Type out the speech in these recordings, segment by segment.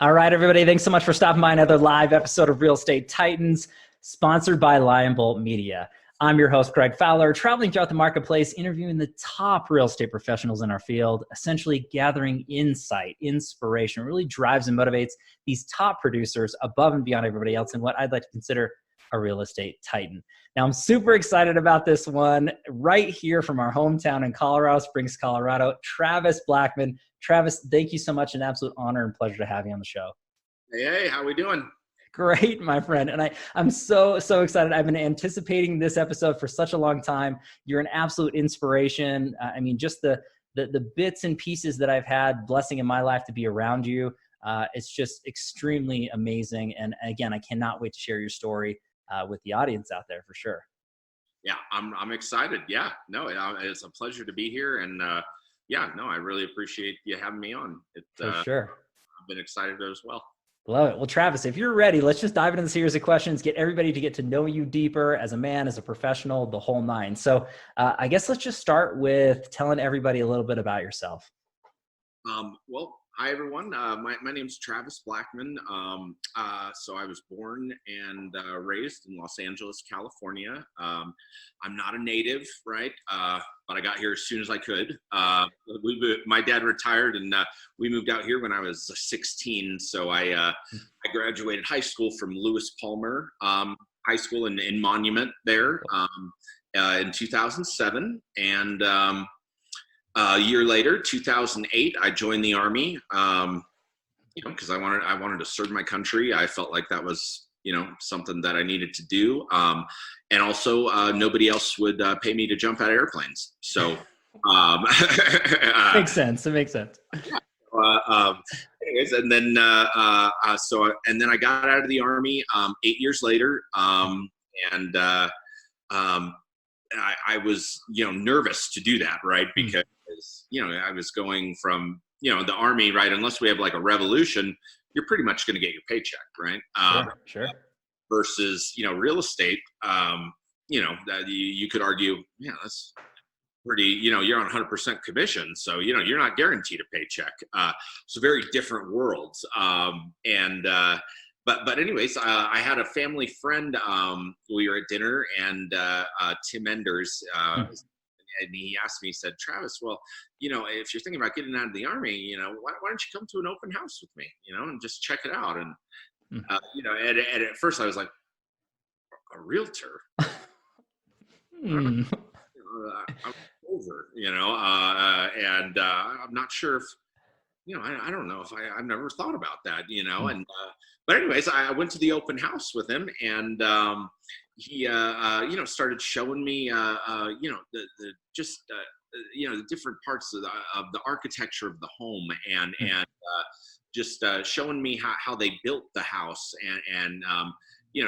All right, everybody. Thanks so much for stopping by another live episode of Real Estate Titans, sponsored by Lion Bolt Media. I'm your host, Greg Fowler, traveling throughout the marketplace, interviewing the top real estate professionals in our field, essentially gathering insight, inspiration, really drives and motivates these top producers above and beyond everybody else in what I'd like to consider a real estate titan. Now, I'm super excited about this one right here from our hometown in Colorado Springs, Colorado, Travis Blackman. Travis, thank you so much. An absolute honor and pleasure to have you on the show. Hey, how we doing? Great, my friend. And I'm so excited. I've been anticipating this episode for such a long time. You're an absolute inspiration. I mean, just the bits and pieces that I've had blessing in my life to be around you. It's just extremely amazing. And again, I cannot wait to share your story with the audience out there for sure. Yeah, I'm excited. Yeah, no, it's a pleasure to be here. And I really appreciate you having me on. For sure. I've been excited as well. Love it. Well, Travis, if you're ready, let's just dive into the series of questions, get everybody to get to know you deeper as a man, as a professional, the whole nine. So I guess let's just start with telling everybody a little bit about yourself. Well, hi, everyone. My name's Travis Blackman. So I was born and raised in Los Angeles, California. I'm not a native, right? But I got here as soon as I could. My dad retired and we moved out here when I was 16. So I graduated high school from Lewis Palmer High School in Monument there in 2007. And a year later, 2008, I joined the Army, because I wanted to serve my country. I felt like that was, something that I needed to do. And also, nobody else would pay me to jump out of airplanes. So, makes sense. It makes sense. Anyways, and then I got out of the Army 8 years later, and I was, nervous to do that, right? Because, I was going from, the Army, right? Unless we have like a revolution, you're pretty much going to get your paycheck, right? Sure. Versus, real estate, that you could argue, that's pretty, you're on 100% commission. So, you're not guaranteed a paycheck. So very different worlds. But anyways, I had a family friend. We were at dinner, and Tim Enders, and he asked me, he said, Travis, well, if you're thinking about getting out of the Army, why don't you come to an open house with me, and just check it out. And and at first I was like, a realtor. I'm over, and I'm not sure if. I don't know if I've never thought about that, and, but anyways, I went to the open house with him, and, he, started showing me, the different parts of the architecture of the home, and just showing me how they built the house, and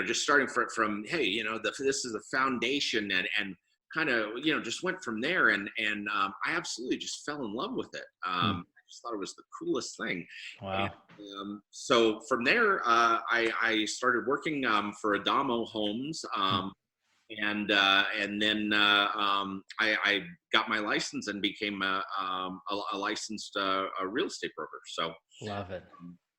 just starting from hey, this is a foundation, and kind of, just went from there, and I absolutely just fell in love with it. I just thought it was the coolest thing. Wow. And, so from there, I started working for Adamo Homes, and then I got my license and became a licensed real estate broker. So love it.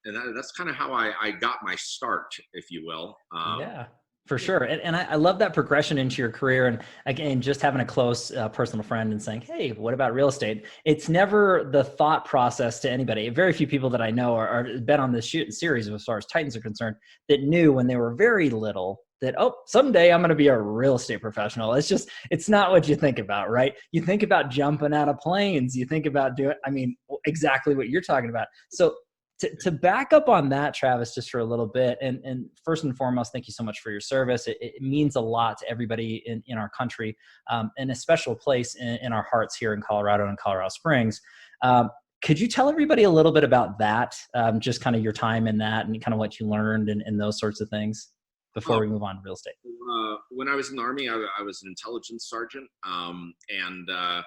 And that's kind of how I got my start, if you will. Yeah. For sure. And I love that progression into your career. And again, just having a close personal friend and saying, hey, what about real estate? It's never the thought process to anybody. Very few people that I know are been on this series as far as Titans are concerned that knew when they were very little that, someday I'm going to be a real estate professional. It's not what you think about, right? You think about jumping out of planes. You think about exactly what you're talking about. So to back up on that, Travis, just for a little bit, and first and foremost, thank you so much for your service. It means a lot to everybody in our country, and a special place in our hearts here in Colorado and Colorado Springs. Could you tell everybody a little bit about that, just kind of your time in that and kind of what you learned and those sorts of things before we move on to real estate? When I was in the Army, I was an intelligence sergeant, and I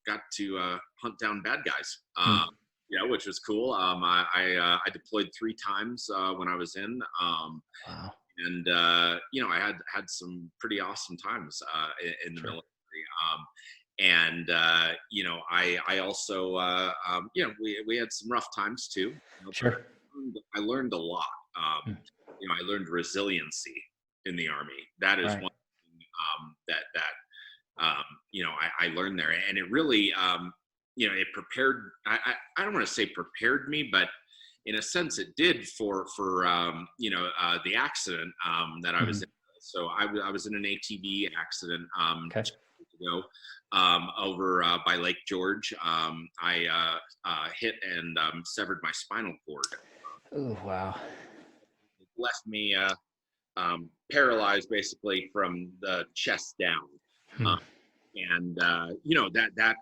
got to hunt down bad guys. Which was cool. I deployed 3 times when I was in. Wow. And I had some pretty awesome times in the military. And I also we had some rough times too. But Sure. I learned a lot. Hmm. I learned resiliency in the Army. That is Right. one thing I learned there, and it really it prepared. I don't want to say prepared me, but in a sense, it did for the accident that I was Hmm. in. So I was in an ATV accident Okay. 2 years ago over by Lake George. I hit and severed my spinal cord. Oh, wow. It left me paralyzed basically from the chest down. Hmm. Um, and that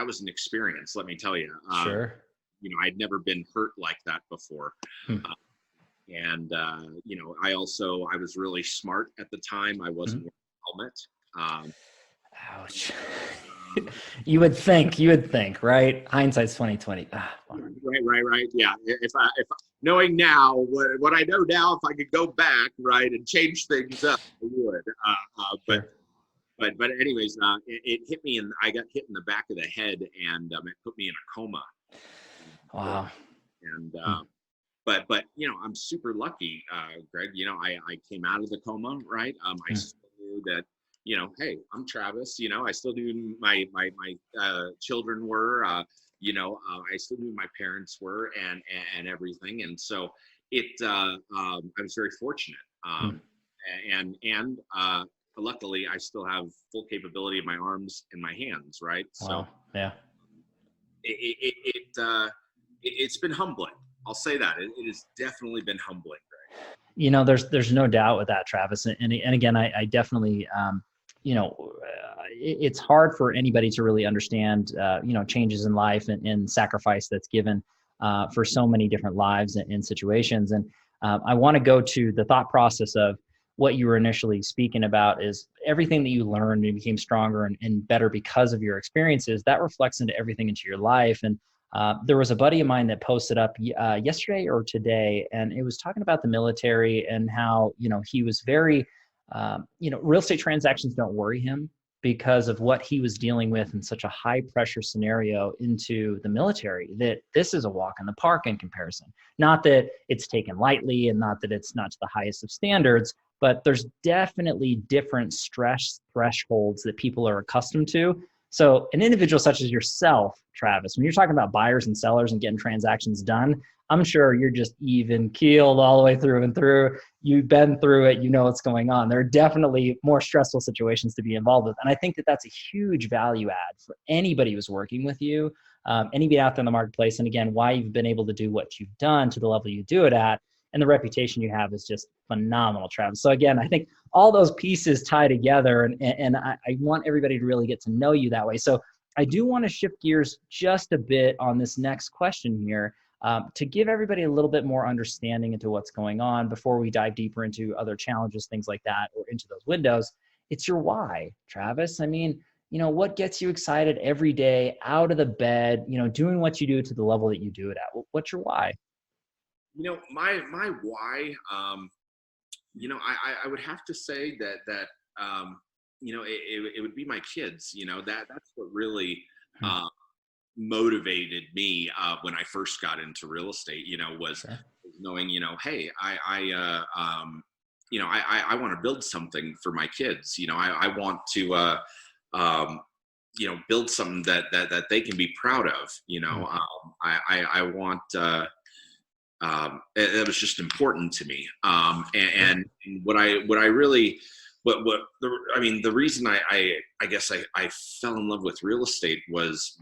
was an experience. Let me tell you. Sure. I'd never been hurt like that before. Hmm. Uh, and I was really smart at the time. I Hmm. wasn't wearing a helmet. Ouch. Um, You would think, right? Hindsight's 2020. Ah, bummer. right. Yeah. If knowing now what I know now, if I could go back, right, and change things up, I would. Sure. But anyways, it hit me, and I got hit in the back of the head, and it put me in a coma. Wow. And Hmm. but I'm super lucky, Greg. I came out of the coma, right? I Hmm. still knew that, hey, I'm Travis. I still knew my children were. I still knew my parents were, and everything. And so I was very fortunate. Hmm. And luckily, I still have full capability of my arms and my hands, right? So Wow. Yeah. it, it, it, uh, it's been humbling. I'll say that it has definitely been humbling. There's no doubt with that, Travis. And again, I definitely, it's hard for anybody to really understand, changes in life and sacrifice that's given for so many different lives and situations. And I want to go to the thought process of what you were initially speaking about is everything that you learned and became stronger and better because of your experiences that reflects into everything into your life. And there was a buddy of mine that posted up yesterday or today, and it was talking about the military and how he was very, real estate transactions don't worry him because of what he was dealing with in such a high pressure scenario into the military. That this is a walk in the park in comparison. Not that it's taken lightly, and not that it's not to the highest of standards, but there's definitely different stress thresholds that people are accustomed to. So an individual such as yourself, Travis, when you're talking about buyers and sellers and getting transactions done, I'm sure you're just even keeled all the way through and through. You've been through it, you know what's going on. There are definitely more stressful situations to be involved with. And I think that that's a huge value add for anybody who's working with you, anybody out there in the marketplace. And again, why you've been able to do what you've done to the level you do it at. And the reputation you have is just phenomenal, Travis. So again, I think all those pieces tie together, and I want everybody to really get to know you that way. So I do want to shift gears just a bit on this next question here, to give everybody a little bit more understanding into what's going on before we dive deeper into other challenges, things like that, or into those windows. It's your why, Travis. I mean, what gets you excited every day out of the bed, doing what you do to the level that you do it at? What's your why? My why. I would have to say that it would be my kids. That's what really Hmm. uh, motivated me when I first got into real estate. Was Sure. knowing, hey, I want to build something for my kids. I want to um, build something that they can be proud of. Hmm. I want. It was just important to me. Sure. And what I really, the reason I guess I fell in love with real estate was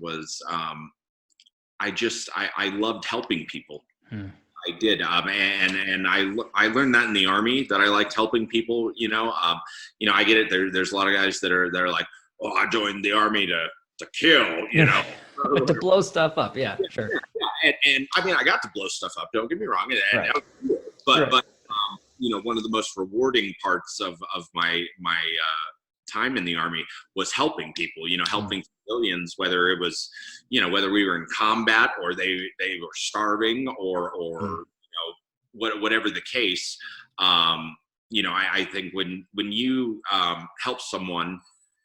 I loved helping people. Hmm. I did, and I learned that in the Army, that I liked helping people. I get it. There's a lot of guys that are like, oh, I joined the Army to kill. To blow stuff up. Yeah, sure. And I mean, I got to blow stuff up. Don't get me wrong, and Right. that was cool. but Right. but one of the most rewarding parts of my time in the Army was helping people. Hmm. Helping civilians, whether it was, whether we were in combat or they were starving or Hmm. whatever the case. I think when you help someone,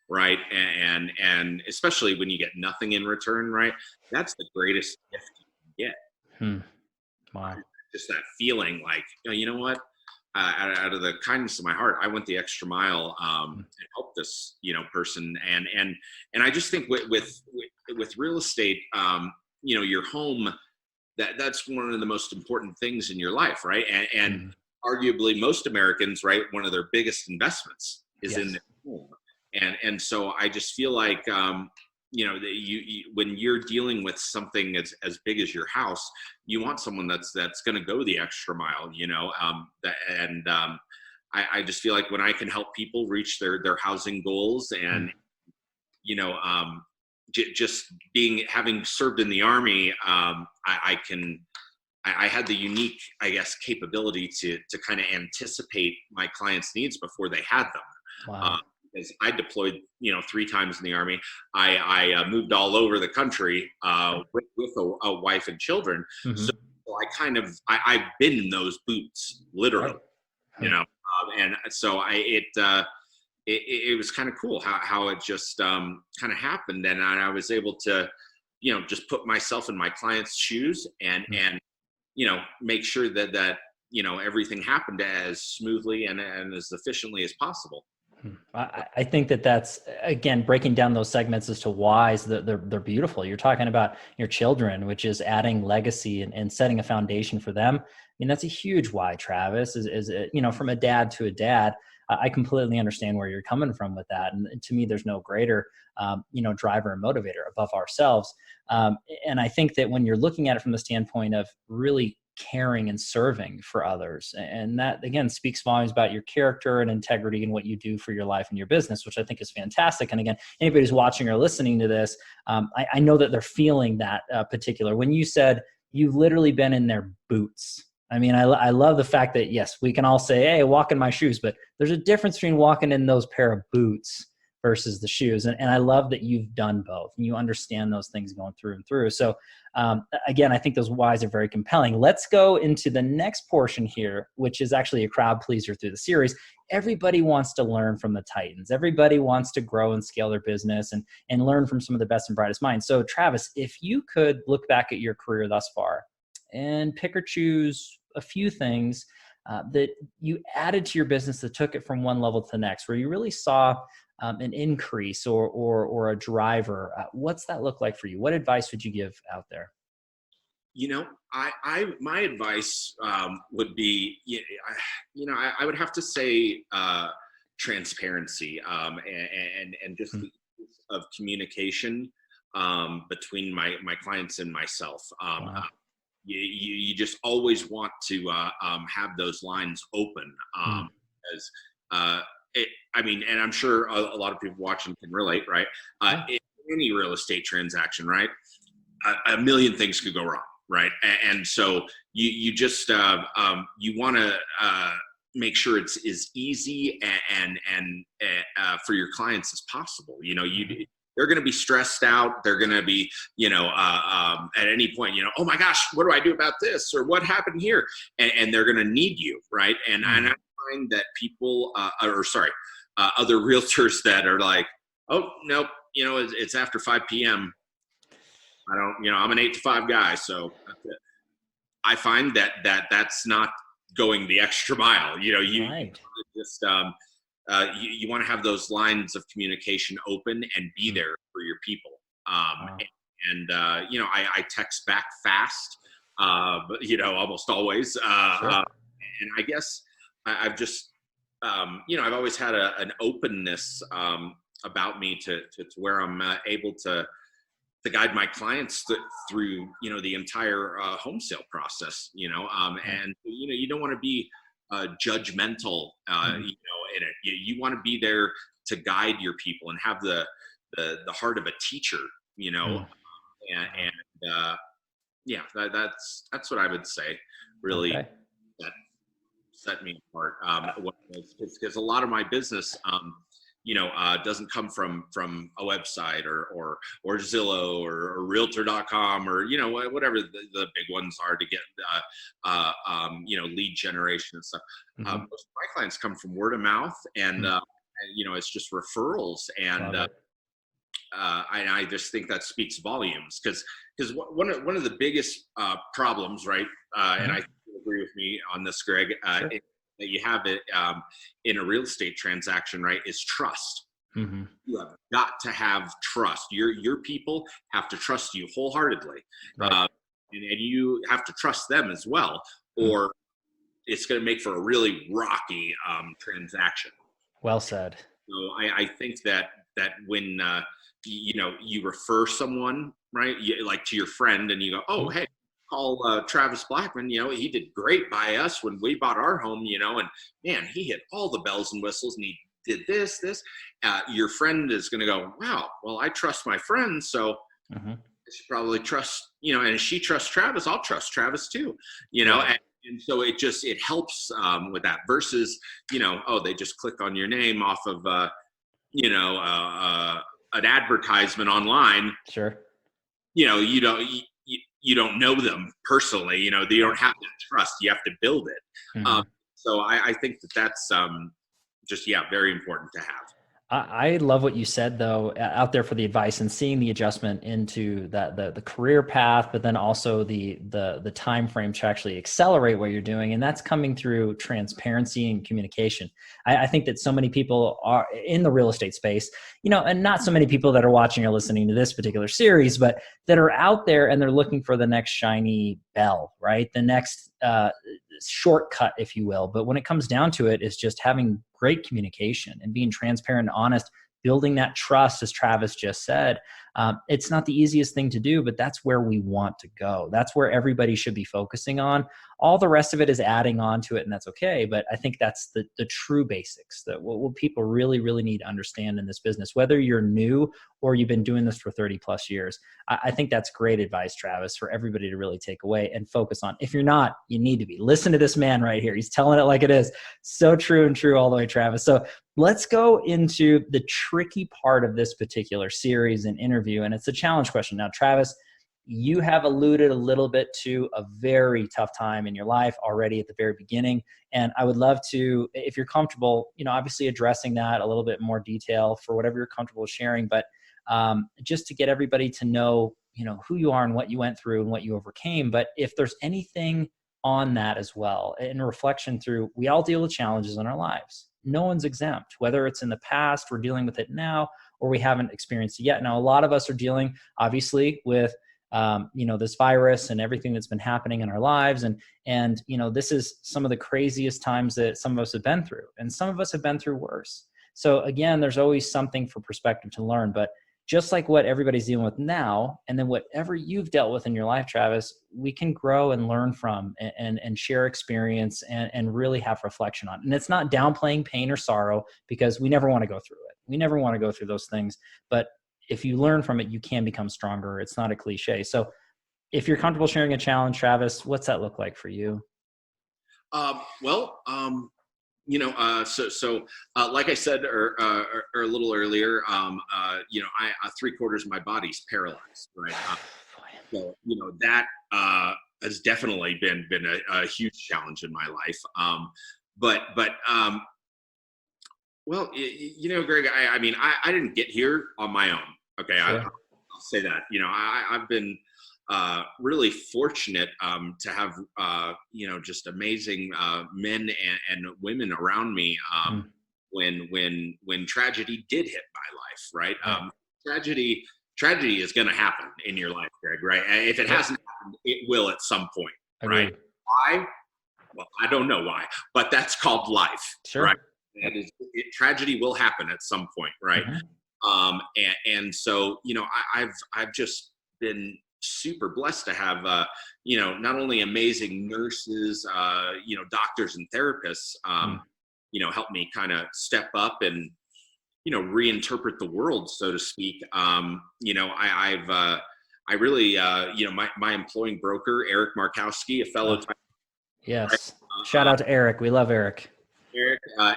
right? And especially when you get nothing in return, right? That's the greatest gift you can get. Hmm. Wow. Just that feeling like, you know what? Out of the kindness of my heart, I went the extra mile and helped this, person. And I just think with real estate, your home, that's one of the most important things in your life, right? And arguably most Americans, right, one of their biggest investments is in their home. And so I just feel like, that you when you're dealing with something as big as your house, you want someone that's going to go the extra mile, I just feel like when I can help people reach their housing goals and, just having served in the Army, I had the unique, I guess, capability to kind of anticipate my clients' needs before they had them. Wow. Because I deployed, 3 times in the Army. I moved all over the country with a wife and children. So I've been in those boots, literally, and so it was kind of cool how it just kind of happened, and I was able to, just put myself in my client's shoes and make sure that everything happened as smoothly and as efficiently as possible. I think that's, again, breaking down those segments as to why they're beautiful. You're talking about your children, which is adding legacy and setting a foundation for them. I mean, that's a huge why, Travis, is from a dad to a dad. I completely understand where you're coming from with that. And to me, there's no greater, driver and motivator above ourselves. And I think that when you're looking at it from the standpoint of really caring and serving for others, and that again speaks volumes about your character and integrity and what you do for your life and your business, which I think is fantastic. And again, anybody who's watching or listening to this, I know that they're feeling that particular. When you said you've literally been in their boots, I mean, I love the fact that, yes, we can all say, hey, walk in my shoes, but there's a difference between walking in those pair of boots versus the shoes. And I love that you've done both and you understand those things going through and through. So again, I think those whys are very compelling. Let's go into the next portion here, which is actually a crowd pleaser through the series. Everybody wants to learn from the Titans. Everybody wants to grow and scale their business and learn from some of the best and brightest minds. So Travis, if you could look back at your career thus far and pick or choose a few things that you added to your business that took it from one level to the next, where you really saw an increase or a driver, what's that look like for you? What advice would you give out there? My advice would be, I would have to say transparency and just the use of communication between my clients and myself. Wow. You just always want to have those lines open as and I'm sure a lot of people watching can relate, right? In any real estate transaction, right? A million things could go wrong, right? And so you just you want to make sure it's as easy and for your clients as possible. They're going to be stressed out. They're going to be, at any point, oh my gosh, what do I do about this? Or what happened here? And they're going to need you, right? And I find that people, other realtors that are like, oh, nope, it's after 5 p.m. I don't, I'm an 8 to 5 guy. So that's it. I find that's not going the extra mile. You just, you want to have those lines of communication open and be there for your people. I text back fast, but almost always. And I guess I've just, I've always had an openness about me to where I'm able to guide my clients through, the entire home sale process, and, you don't want to be judgmental, in it. You want to be there to guide your people and have the heart of a teacher, that's what I would say really that set me apart. Because a lot of my business, doesn't come from a website or Zillow or Realtor.com or whatever the big ones are to get lead generation and stuff. Most of my clients come from word of mouth and it's just referrals. And I just think that speaks volumes, because one of the biggest problems, right? And I think you agree with me on this, Greg, Sure. that you have it in a real estate transaction, right, is trust. Mm-hmm. You have got to have trust. Your people have to trust you wholeheartedly, Right. and you have to trust them as well, or it's going to make for a really rocky transaction. Well said. So I think that when you refer someone, right, like to your friend, and you go, oh, hey, call Travis Blackman. He did great by us when we bought our home. And man, he hit all the bells and whistles, and he did this. Your friend is going to go, wow, well, I trust my friend, so I should probably trust, and if she trusts Travis, I'll trust Travis too. Right. And so it helps with that, versus, they just click on your name off of, an advertisement online. Sure. You don't know them personally. You don't have that trust. You have to build it. So I think that's just, very important to have. I love what you said, though, out there for the advice and seeing the adjustment into that the career path, but then also the time frame to actually accelerate what you're doing, and that's coming through transparency and communication. I think that so many people are in the real estate space, and not so many people that are watching or listening to this particular series, but that are out there and they're looking for the next shiny bell, right? The next shortcut, if you will. But when it comes down to it, it's just having great communication and being transparent and honest, building that trust, as Travis just said. It's not the easiest thing to do, but that's where we want to go. That's where everybody should be focusing on. All the rest of it is adding on to it, and that's okay. But I think that's the true basics, that what people really, really need to understand in this business, whether you're new or you've been doing this for 30 plus years. I think that's great advice, Travis, for everybody to really take away and focus on. If you're not, you need to be. Listen to this man right here. He's telling it like it is. So true and true all the way, Travis. So let's go into the tricky part of this particular series and interview, and it's a challenge question. Now, Travis, you have alluded a little bit to a very tough time in your life already at the very beginning, and I would love to, if you're comfortable, obviously addressing that a little bit more detail for whatever you're comfortable sharing, but just to get everybody to know, who you are and what you went through and what you overcame. But if there's anything on that as well, in reflection through, we all deal with challenges in our lives. No one's exempt, whether it's in the past, we're dealing with it now, or we haven't experienced it yet. Now, a lot of us are dealing, obviously, with this virus and everything that's been happening in our lives. And this is some of the craziest times that some of us have been through, and some of us have been through worse. So again, there's always something for perspective to learn, but just like what everybody's dealing with now, and then whatever you've dealt with in your life, Travis, we can grow and learn from and share experience and really have reflection on. And it's not downplaying pain or sorrow, because we never want to go through it. We never want to go through those things. But if you learn from it, you can become stronger. It's not a cliche. So if you're comfortable sharing a challenge, Travis, what's that look like for you? Like I said, or a little earlier, I 3/4 of my body's paralyzed, right? So that has definitely been a huge challenge in my life. Greg, I didn't get here on my own. Okay, Sure. I'll say that. I've been really fortunate to have just amazing men and women around me when tragedy did hit my life, right? Tragedy is going to happen in your life, Greg, right? If it hasn't happened, it will at some point. Agreed. Right? Why? Well, I don't know why, but that's called life. Sure. Right? Tragedy will happen at some point, right? And so I've just been super blessed to have not only amazing nurses, doctors and therapists help me kind of step up and reinterpret the world, so to speak. My employing broker, Eric Markowski, a fellow yes, shout out to Eric. We love Eric.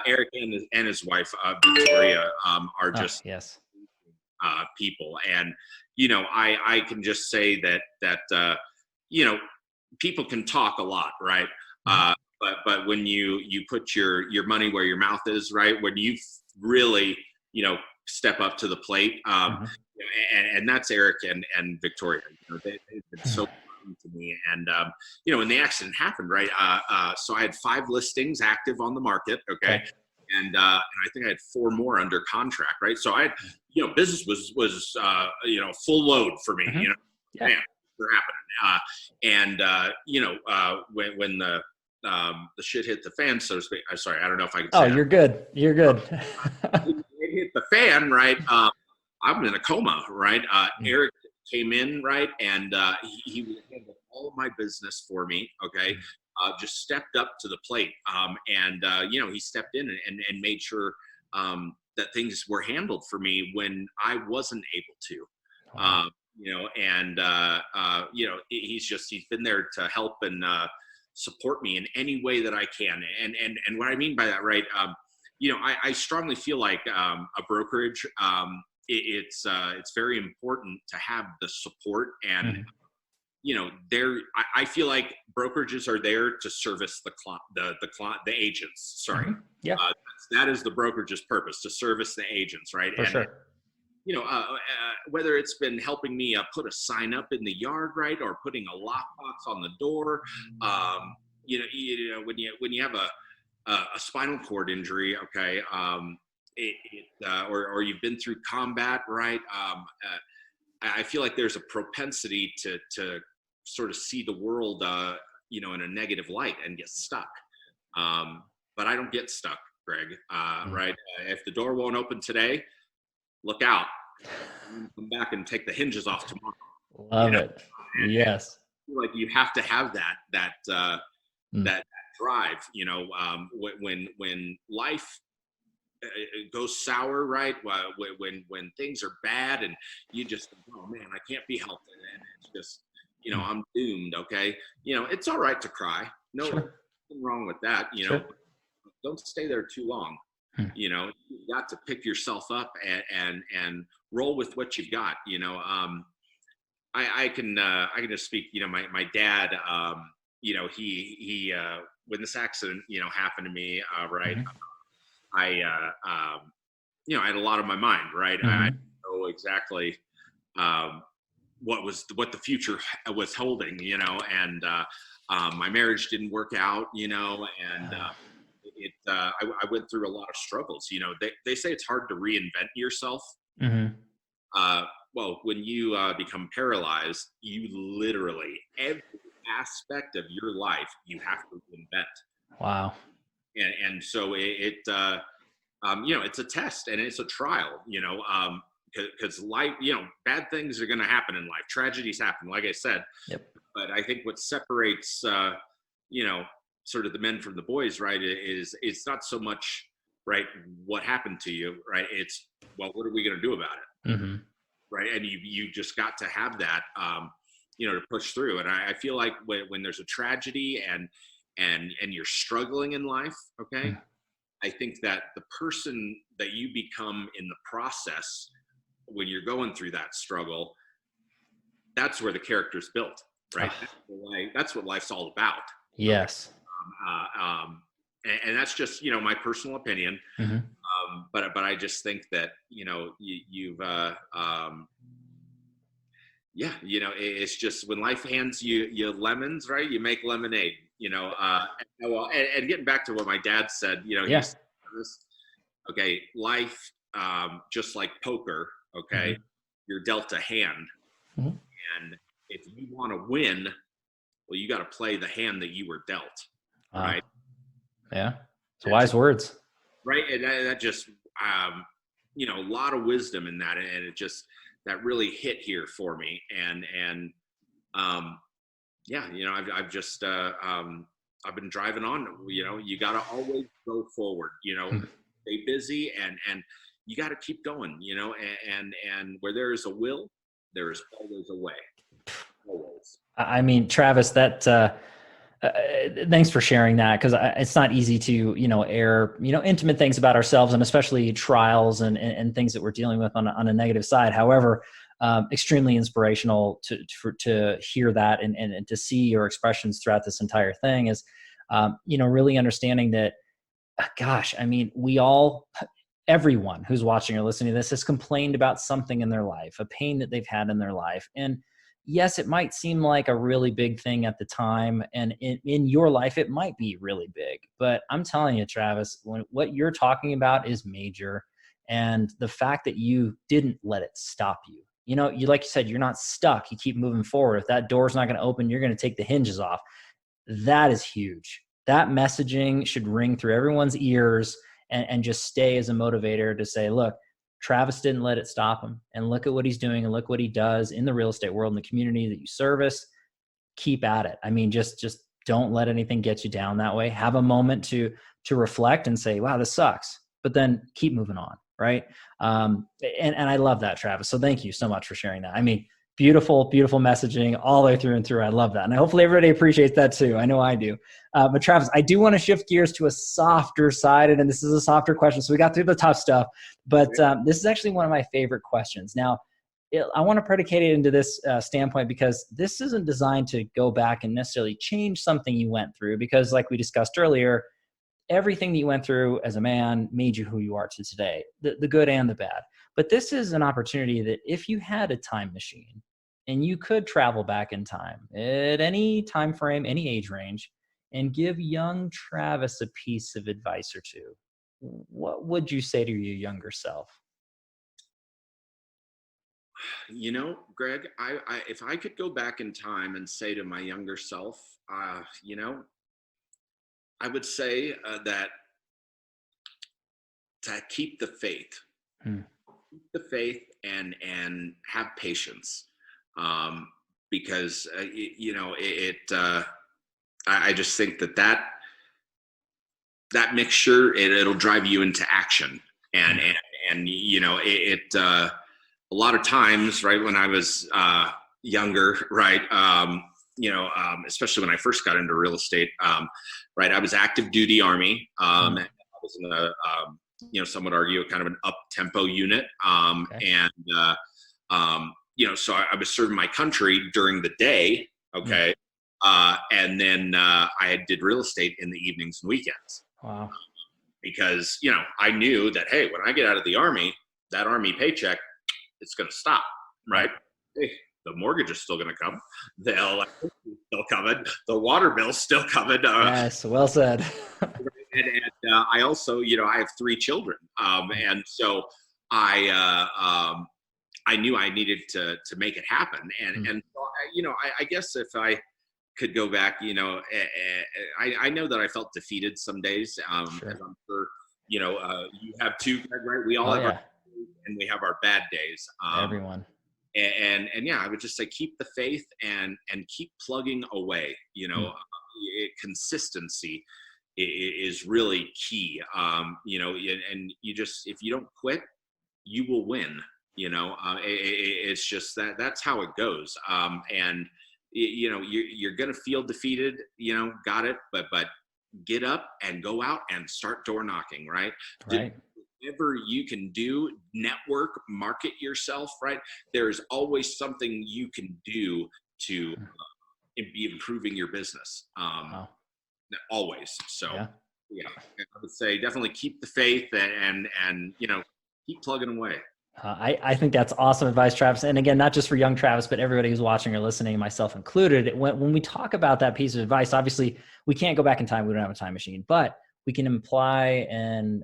Eric and his wife Victoria are just yes people, and I can just say that people can talk a lot, right? But when you put your money where your mouth is, right? When you really, step up to the plate. And that's Eric and Victoria. They've been so kind to me. And when the accident happened, right? So I had 5 listings active on the market. Okay. And I think I had 4 more under contract, right? So I had, business was full load for me. Man, they're happening. When the shit hit the fan, so to speak. I'm sorry, I don't know if I can say. Oh, you're good. You're good. It hit the fan, right? I'm in a coma, right? Eric came in, right, and he would handle all of my business for me. Okay. Just stepped up to the plate, he stepped in and made sure that things were handled for me when I wasn't able to. He's been there to help and support me in any way that I can. And what I mean by that, right? I strongly feel like a brokerage. It's very important to have the support and. I feel like brokerages are there to service the agents. Sorry. Mm-hmm. Yeah. That is the brokerage's purpose, to service the agents, right? For sure. Whether it's been helping me put a sign up in the yard, right, or putting a lockbox on the door, when you have a spinal cord injury, okay, or you've been through combat, right? I feel like there's a propensity to sort of see the world, in a negative light and get stuck. But I don't get stuck, Greg, right? If the door won't open today, look out. Come back and take the hinges off tomorrow. Love it. Yes. I feel like you have to have that drive, when life it goes sour, right? When things are bad and you just, oh man, I can't be helped, and it's just, I'm doomed. Okay, it's all right to cry. No, nothing wrong with that. Don't stay there too long. You've got to pick yourself up and roll with what you've got. I can just speak. My dad. He when this accident happened to me, right. I had a lot on my mind, right? I didn't know exactly what the future was holding, and my marriage didn't work out, and I went through a lot of struggles. They say it's hard to reinvent yourself. Well, when you become paralyzed, you literally every aspect of your life you have to reinvent. Wow. And so it's a test and it's a trial, because life, bad things are going to happen in life. Tragedies happen, like I said. Yep. But I think what separates, sort of the men from the boys, right, is it's not so much, right, what happened to you, right? It's, well, what are we going to do about it? Right. And you just got to have that, to push through. And I feel like when there's a tragedy and you're struggling in life, okay, I think that the person that you become in the process when you're going through that struggle, that's where the character's built, right? That's what life's all about. Yes. And that's just, my personal opinion. But I just think that, it's just when life hands you lemons, right? You make lemonade, and getting back to what my dad said, okay, life, just like poker, okay, you're dealt a hand, and if you want to win, well, you got to play the hand that you were dealt, right? Yeah, it's wise words, right? And that just, a lot of wisdom in that, and it just that really hit here for me, and I've just I've been driving on. You got to always go forward. Stay busy, and you got to keep going. And where there is a will, there is always a way. Always. I mean, Travis, that thanks for sharing that, because it's not easy to air intimate things about ourselves, and especially trials and things that we're dealing with on a negative side. However, extremely inspirational to hear that and to see your expressions throughout this entire thing is really understanding that, gosh, I mean, we all, everyone who's watching or listening to this has complained about something in their life, a pain that they've had in their life. And yes, it might seem like a really big thing at the time. And in your life, it might be really big. But I'm telling you, Travis, what you're talking about is major. And the fact that you didn't let it stop you. Like you said, you're not stuck. You keep moving forward. If that door's not going to open, you're going to take the hinges off. That is huge. That messaging should ring through everyone's ears and just stay as a motivator to say, look, Travis didn't let it stop him. And look at what he's doing and look what he does in the real estate world, in the community that you service. Keep at it. I mean, just don't let anything get you down that way. Have a moment to reflect and say, wow, this sucks, but then keep moving on. Right. And I love that, Travis. So thank you so much for sharing that. I mean, beautiful, beautiful messaging all the way through and through. I love that. And hopefully everybody appreciates that too. I know I do. But Travis, I do want to shift gears to a softer side. And this is a softer question. So we got through the tough stuff, but this is actually one of my favorite questions. Now, I want to predicate it into this standpoint, because this isn't designed to go back and necessarily change something you went through, because like we discussed earlier, everything that you went through as a man made you who you are to today, the good and the bad. But this is an opportunity that if you had a time machine and you could travel back in time at any time frame, any age range, and give young Travis a piece of advice or two, what would you say to your younger self? Greg, if I could go back in time and say to my younger self, I would say that to keep the faith, and have patience, because I just think that mixture, it'll drive you into action, and a lot of times, right, when I was younger, right, especially when I first got into real estate, right, I was active duty Army, and I was in a, some would argue, kind of an up-tempo unit, Okay. so I was serving my country during the day, okay, and then I did real estate in the evenings and weekends. Wow. Because, I knew that, hey, when I get out of the Army, that Army paycheck, it's going to stop, right? Hey, the mortgage is still going to come. The electricity is still coming. The water bill's still coming. Yes, well said. And I also, I have 3 children. And so I knew I needed to make it happen. And so, I guess if I could go back, I know that I felt defeated some days. Sure. As I'm sure, you have too, right? We all have our and we have our bad days. Everyone. And yeah, I would just say keep the faith and keep plugging away. Consistency is really key. And you just, if you don't quit, you will win. It's just that's how it goes. And you're gonna feel defeated. Got it. But get up and go out and start door knocking. Right. Right. Whatever you can do, network, market yourself, right? There's always something you can do to be improving your business. Always. So, yeah, I would say definitely keep the faith and keep plugging away. I think that's awesome advice, Travis. And again, not just for young Travis, but everybody who's watching or listening, myself included. When we talk about that piece of advice, obviously we can't go back in time. We don't have a time machine, but we can imply and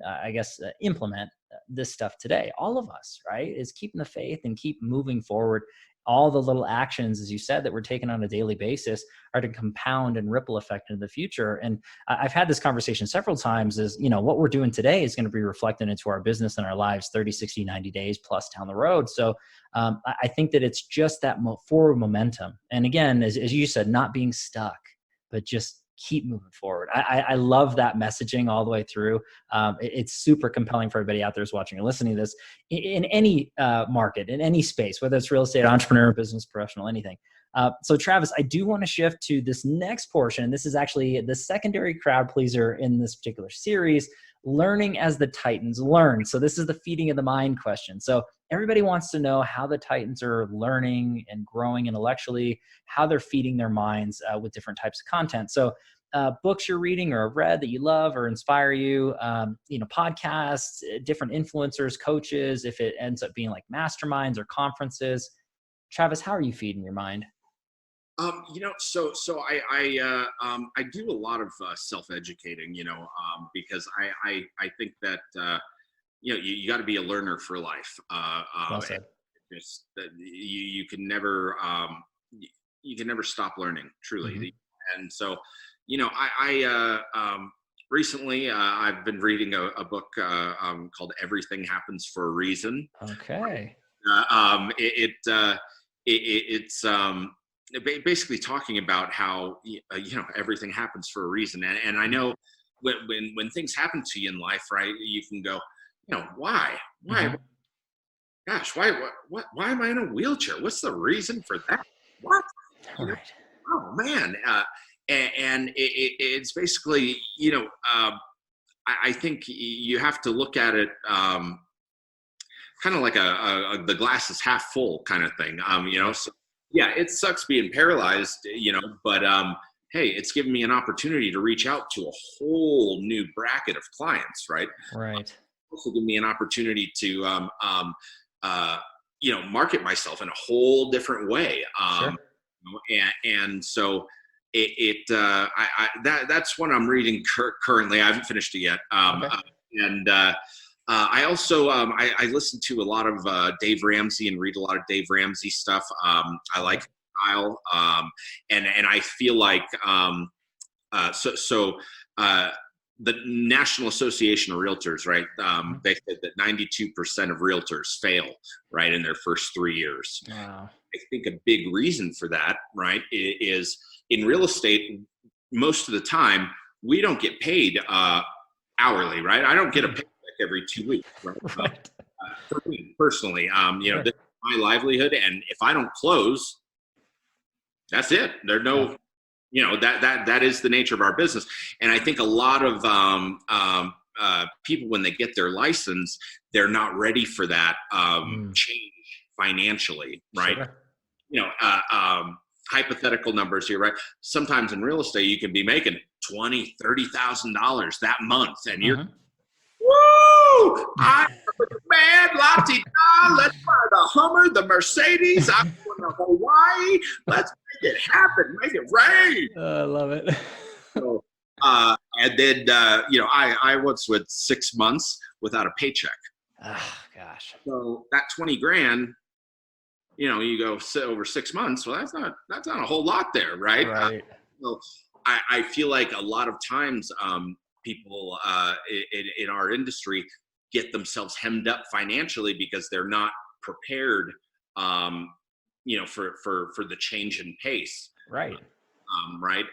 implement this stuff today. All of us, right, is keeping the faith and keep moving forward. All the little actions, as you said, that we're taking on a daily basis are to compound and ripple effect into the future. And I've had this conversation several times is, what we're doing today is going to be reflected into our business and our lives 30, 60, 90 days plus down the road. So I think that it's just that forward momentum. And again, as you said, not being stuck, but just keep moving forward. I love that messaging all the way through. It's super compelling for everybody out there who's watching or listening to this in any market, in any space, whether it's real estate, entrepreneur, business professional, anything. So Travis, I do want to shift to this next portion. This is actually the secondary crowd pleaser in this particular series, learning as the Titans learn. So this is the feeding of the mind question. So everybody wants to know how the Titans are learning and growing intellectually, how they're feeding their minds with different types of content. So books you're reading or have read that you love or inspire you, podcasts, different influencers, coaches, if it ends up being like masterminds or conferences. Travis, how are you feeding your mind? I do a lot of self-educating, because I think that you got to be a learner for life. Well said. Just that you can never you can never stop learning, truly. Mm-hmm. And so, recently I've been reading a book called "Everything Happens for a Reason." Okay. It's basically talking about how everything happens for a reason, and I know when things happen to you in life, right, you can go, why Mm-hmm. gosh, why am I in a wheelchair? What's the reason for that? What? Right. Oh man. And it's basically, I think you have to look at it kind of like the glass is half full kind of thing. So yeah, it sucks being paralyzed, but hey, it's given me an opportunity to reach out to a whole new bracket of clients, right? Right. Also give me an opportunity to market myself in a whole different way. Sure. And so that's what I'm reading currently. I haven't finished it yet. Okay. I also I listen to a lot of Dave Ramsey and read a lot of Dave Ramsey stuff. I like his style, and I feel like the National Association of Realtors, right? They said that 92% of realtors fail, right, in their first 3 years. Wow. I think a big reason for that, right, is in real estate, most of the time, we don't get paid hourly, right? I don't get a paycheck every 2 weeks, right? Right. For me personally, Sure. this is my livelihood, and if I don't close, that's it. There's no, that is the nature of our business. And I think a lot of people, when they get their license, they're not ready for that change financially, right? Sure. Hypothetical numbers here, right? Sometimes in real estate, you can be making $20,000-$30,000 that month, and you're, woo! I'm man, la-ti-da, let's buy the Hummer, the Mercedes. I'm going to Hawaii. Let's make it happen, make it rain. I love it. So, and then I once went 6 months without a paycheck. Oh, gosh. So that 20 grand, you go over 6 months. Well, that's not a whole lot there, right? Right. So I feel like a lot of times people in our industry get themselves hemmed up financially because they're not prepared, for the change in pace. Right. Right.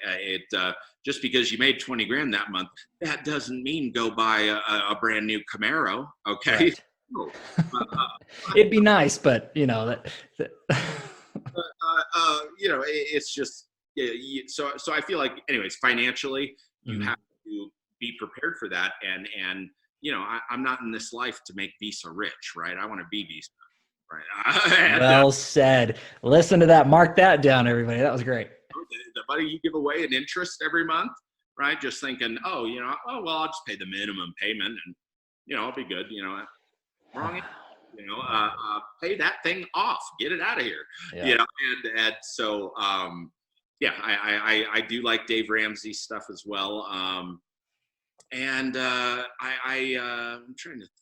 Just because you made 20 grand that month, that doesn't mean go buy a brand new Camaro. Okay. Right. It'd be nice, but it's just, so I feel like, anyways, financially, you have to be prepared for that. And I'm not in this life to make Visa rich, right? I want to be Visa, right? Well said. Listen to that. Mark that down, everybody. That was great. The money you give away in interest every month, right? Just thinking, well, I'll just pay the minimum payment and, I'll be good. Wrong. Pay that thing off, get it out of here. Yeah. And so, I do like Dave Ramsey's stuff as well. I'm trying to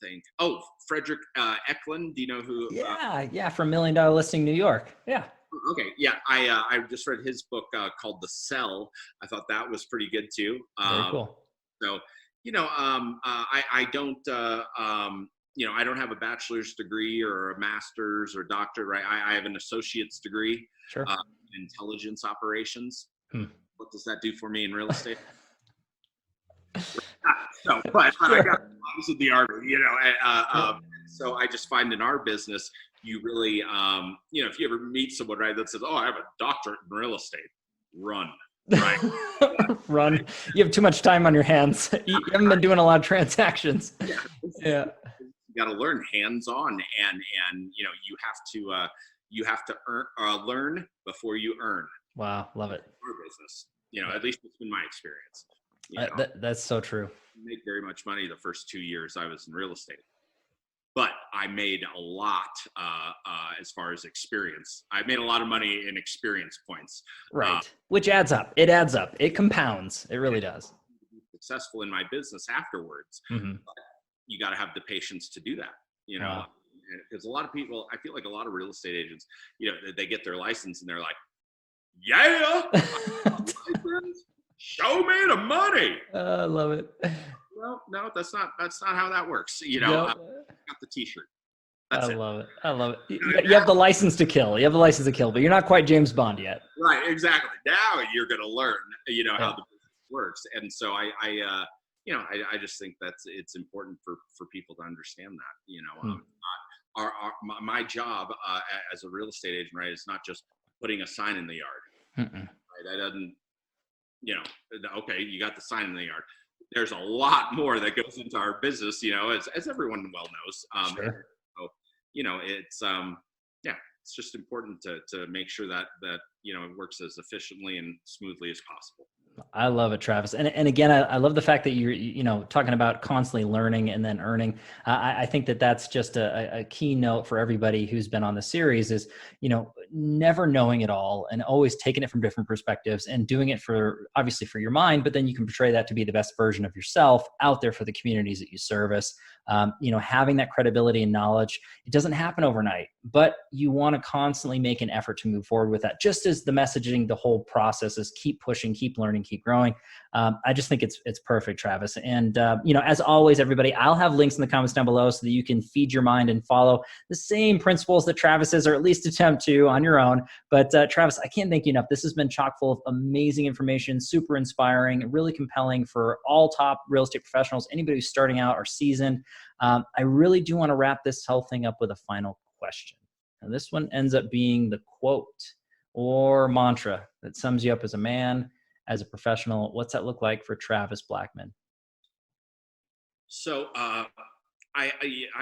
think. Oh, Frederick Eklund. Do you know who? Yeah. From $1 Million Listing New York. Yeah. Okay. Yeah. I just read his book called The Cell. I thought that was pretty good too. Very cool. So, I don't, I don't have a bachelor's degree or a master's or doctorate, right? I have an associate's degree Sure. in intelligence operations. What does that do for me in real estate? But I got lots of the art, so I just find in our business, you really, if you ever meet someone, right, that says, "Oh, I have a doctorate in real estate," run, right? Run. You have too much time on your hands. You haven't been doing a lot of transactions. Yeah. You got to learn hands-on, and you have to learn before you earn. Wow, love it. Our business. At least it's been my experience. That's so true. I make very much money the first 2 years I was in real estate, but I made a lot as far as experience. I made a lot of money in experience points. Right. Which adds up. It adds up. It compounds. It really does. Successful in my business afterwards. But you got to have the patience to do that, Wow. because a lot of people, I feel like a lot of real estate agents, they get their license and they're like, yeah, show me the money. I love it. Well, no, that's not how that works. I got the t-shirt. That's it. Love it. I love it. You have the license to kill. You have the license to kill, but you're not quite James Bond yet. Right. Exactly. Now you're going to learn, how the business works. And so I just think it's important for people to understand that, my job as a real estate agent, right, is not just putting a sign in the yard. Right? That doesn't, okay, you got the sign in the yard. There's a lot more that goes into our business, as everyone well knows. Sure. So, it's just important to make sure that it works as efficiently and smoothly as possible. I love it, Travis. And again, I love the fact that you're, talking about constantly learning and then earning. I think that's just a key note for everybody who's been on the series is, never knowing it all and always taking it from different perspectives and doing it obviously for your mind, but then you can portray that to be the best version of yourself out there for the communities that you service. Having that credibility and knowledge, it doesn't happen overnight, but you want to constantly make an effort to move forward with that. Just as the messaging, the whole process is keep pushing, keep learning, keep growing. I just think it's perfect, Travis. And, as always, everybody, I'll have links in the comments down below so that you can feed your mind and follow the same principles that Travis is, or at least attempt to on your own. But Travis, I can't thank you enough. This has been chock full of amazing information, super inspiring, really compelling for all top real estate professionals, anybody who's starting out or seasoned. I really do want to wrap this whole thing up with a final question. And this one ends up being the quote or mantra that sums you up as a man, as a professional. What's that look like for Travis Blackman? So I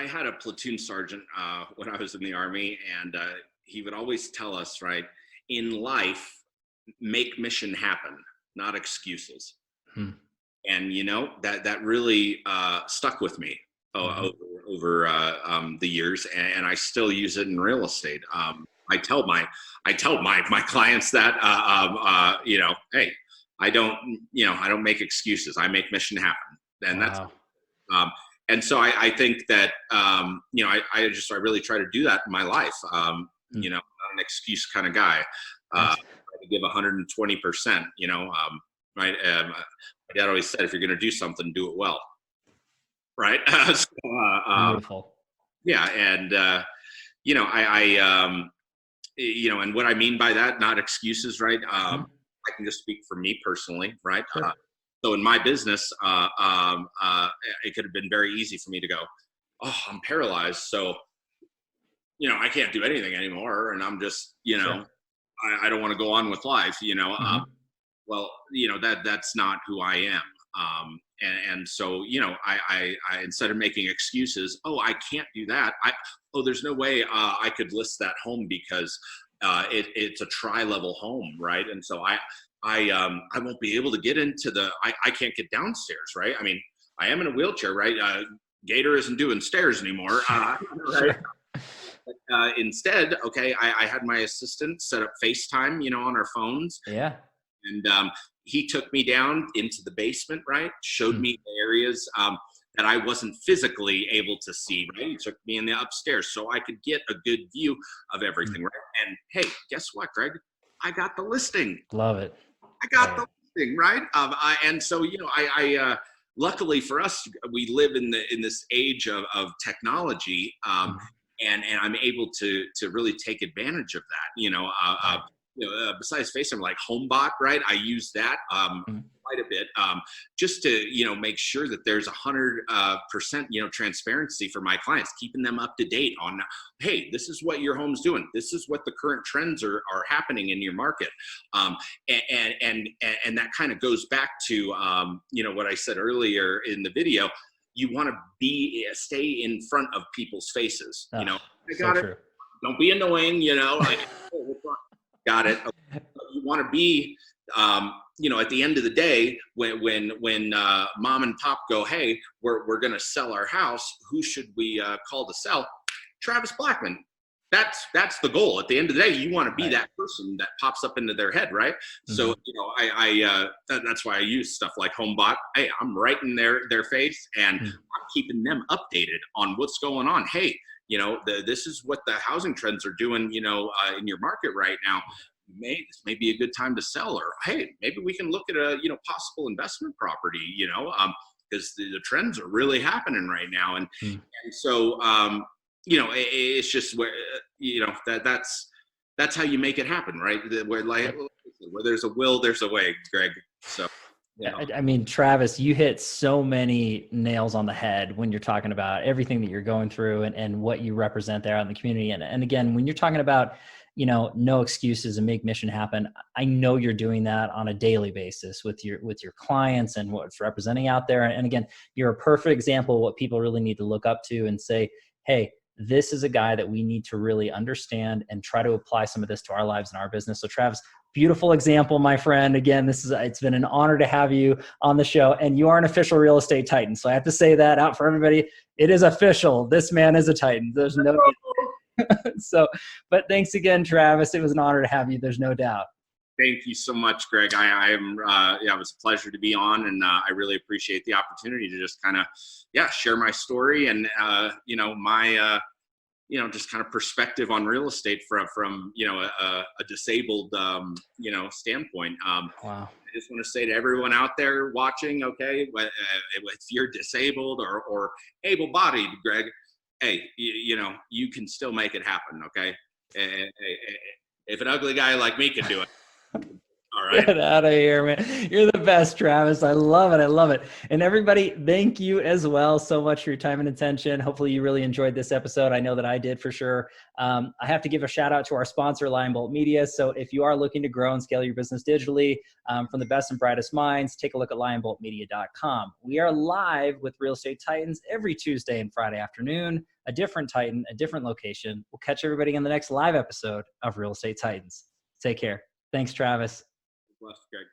had a platoon sergeant when I was in the Army, and he would always tell us, right, in life, make mission happen, not excuses. And that really stuck with me over the years, and I still use it in real estate. I tell my clients that hey, I don't make excuses. I make mission happen, and that's and so I think that I really try to do that in my life. I'm not an excuse kind of guy. I give 120%. Right. My dad always said, if you're going to do something, do it well. Right. Beautiful. Yeah. And, and what I mean by that, not excuses, right? I can just speak for me personally, right? Sure. So in my business, it could have been very easy for me to go, oh, I'm paralyzed. So, I can't do anything anymore. And I'm just, sure. I don't want to go on with life, well, that's not who I am. And so, I instead of making excuses, oh, I can't do that. There's no way I could list that home because it's a tri-level home, right? And so I won't be able to get into I can't get downstairs, right? I mean, I am in a wheelchair, right? Gator isn't doing stairs anymore. Right? Instead, okay, I had my assistant set up FaceTime, on our phones. Yeah. And he took me down into the basement, right? Showed me the areas that I wasn't physically able to see, right? He took me in the upstairs so I could get a good view of everything, right? And hey, guess what, Greg? I got the listing. Love it. I got the listing, right? And so, I luckily for us, we live in this age of technology, and I'm able to really take advantage of that, besides FaceTime, like HomeBot, right? I use that quite a bit, just to make sure that there's 100% transparency for my clients, keeping them up to date on, hey, this is what your home's doing, this is what the current trends are happening in your market, and that kind of goes back to what I said earlier in the video. You want to stay in front of people's faces. I got it. True. Don't be annoying. Like, got it. You want to be, at the end of the day, when mom and pop go, hey, we're going to sell our house, who should we call to sell? Travis Blackman. That's the goal. At the end of the day, you want to be that person that pops up into their head, right? Mm-hmm. So that's why I use stuff like HomeBot. Hey, I'm right in their face, and I'm keeping them updated on what's going on. Hey, this is what the housing trends are doing, in your market right now. This may be a good time to sell, or hey, maybe we can look at a possible investment property, because the trends are really happening right now, and so it's just where that's how you make it happen, right? Where there's a will, there's a way, Greg. So. I mean, Travis, you hit so many nails on the head when you're talking about everything that you're going through and what you represent there out in the community. And again, when you're talking about, no excuses and make mission happen, I know you're doing that on a daily basis with your clients and what's representing out there. And again, you're a perfect example of what people really need to look up to and say, hey, this is a guy that we need to really understand and try to apply some of this to our lives and our business. So Travis, beautiful example, my friend. Again, it's been an honor to have you on the show, and you are an official real estate titan. So I have to say that out for everybody. It is official. This man is a titan. There's no but thanks again, Travis. It was an honor to have you. There's no doubt. Thank you so much, Greg. It was a pleasure to be on, and I really appreciate the opportunity to just kind of, share my story and, my, just kind of perspective on real estate from a disabled, standpoint. Wow. I just want to say to everyone out there watching, okay, if you're disabled or able-bodied, Greg, hey, you can still make it happen, okay? If an ugly guy like me can do it, all right. Get out of here, man. You're the best, Travis. I love it. I love it. And everybody, thank you as well so much for your time and attention. Hopefully you really enjoyed this episode. I know that I did for sure. I have to give a shout out to our sponsor, Lion Bolt Media. So if you are looking to grow and scale your business digitally from the best and brightest minds, take a look at lionboltmedia.com. We are live with Real Estate Titans every Tuesday and Friday afternoon, a different Titan, a different location. We'll catch everybody in the next live episode of Real Estate Titans. Take care. Thanks, Travis. Bless, Greg.